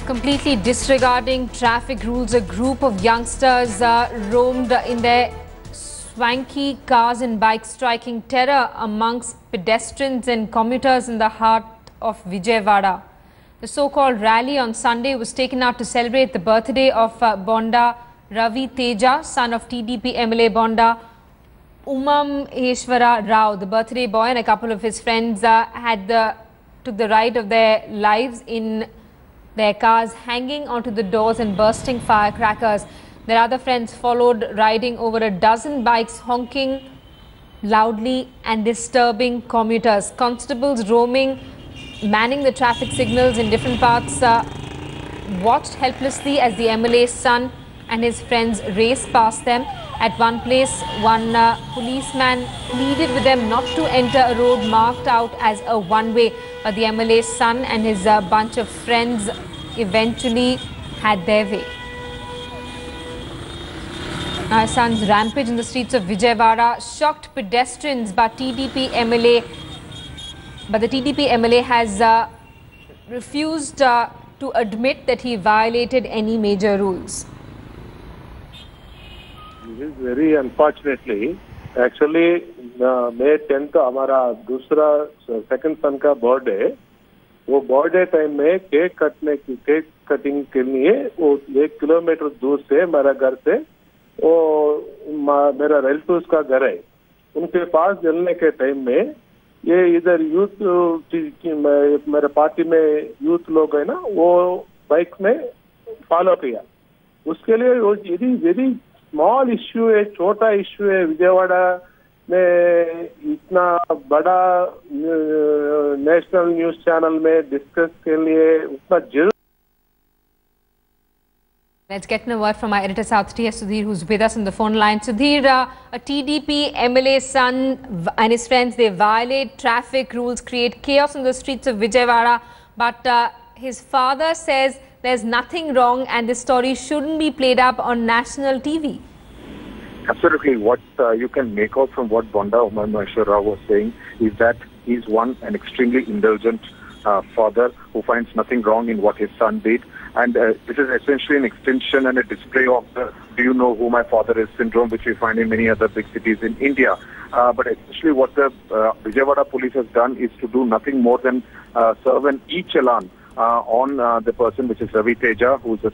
Completely disregarding traffic rules, a group of youngsters roamed in their swanky cars and bikes, striking terror amongst pedestrians and commuters in the heart of Vijayawada. The so-called rally on Sunday was taken out to celebrate the birthday of Bonda Ravi Teja, son of TDP MLA Bonda Umameshwara Rao. The birthday boy and a couple of his friends took the ride of their lives in their cars, hanging onto the doors and bursting firecrackers. Their other friends followed, riding over a dozen bikes, honking loudly and disturbing commuters. Constables roaming, manning the traffic signals in different parts, watched helplessly as the MLA's son and his friends raced past them. At one place, one policeman pleaded with them not to enter a road marked out as a one-way. But the MLA's son and his bunch of friends eventually had their way. Now, his son's rampage in the streets of Vijayawada shocked pedestrians, but the TDP MLA has refused to admit that he violated any major rules. This is very unfortunately. Actually, May 10th हमारा दूसरा second son का birthday, वो birthday time में cake cutting के लिए वो 1 kilometre दूर से मेरा घर से वो मेरा रिलेटिव्स का घर है, उनके पास जलने के टाइम में ये इधर यूथ मेरे पार्टी में यूथ लोग है ना, वो बाइक में फॉलो किया. उसके लिए वो यदि स्मॉल इश्यू है, छोटा इश्यू है, विजयवाड़ा में इतना बड़ा नेशनल न्यूज चैनल में डिस्कस के लिए उतना जरूर. Let's get a word from our editor South TS Sudhir, who's with us on the phone line. Sudhir, a TDP MLA son and his friends, they violate traffic rules, create chaos in the streets of Vijayawada, but his father says there's nothing wrong and this story shouldn't be played up on national TV. Absolutely. What you can make out from what Bonda Umameshwara Rao was saying is that he's an extremely indulgent father who finds nothing wrong in what his son did. And this is essentially an extension and a display of the "do you know who my father is" syndrome, which we find in many other big cities in India. But essentially what the Vijayawada police has done is to do nothing more than serve an e-challan on the person, which is Ravi Teja, who is the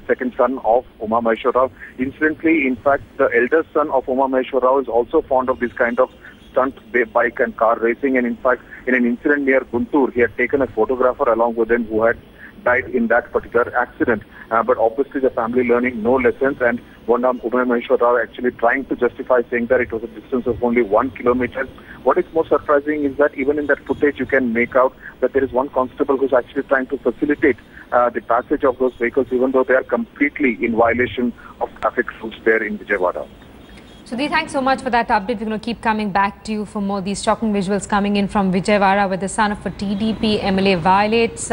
second son of Umameshwara Rao. Incidentally, in fact, the eldest son of Umameshwara Rao is also fond of this kind of stunt bike and car racing. And in fact, in an incident near Guntur, he had taken a photographer along with him who had died in that particular accident. But obviously the family learning no lessons, and Umameshwara Rao actually trying to justify, saying that it was a distance of only 1 kilometer. What is most surprising is that even in that footage you can make out that there is one constable who's actually trying to facilitate the passage of those vehicles, even though they are completely in violation of traffic rules there in Vijayawada. Sudhir, thanks so much for that update. We're going to keep coming back to you for more these shocking visuals coming in from Vijayawada, where the son of a TDP MLA violates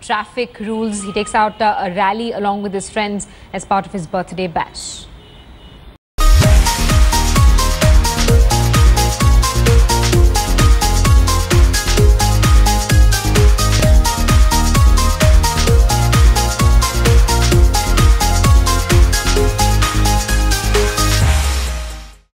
traffic rules. He takes out a rally along with his friends as part of his birthday bash.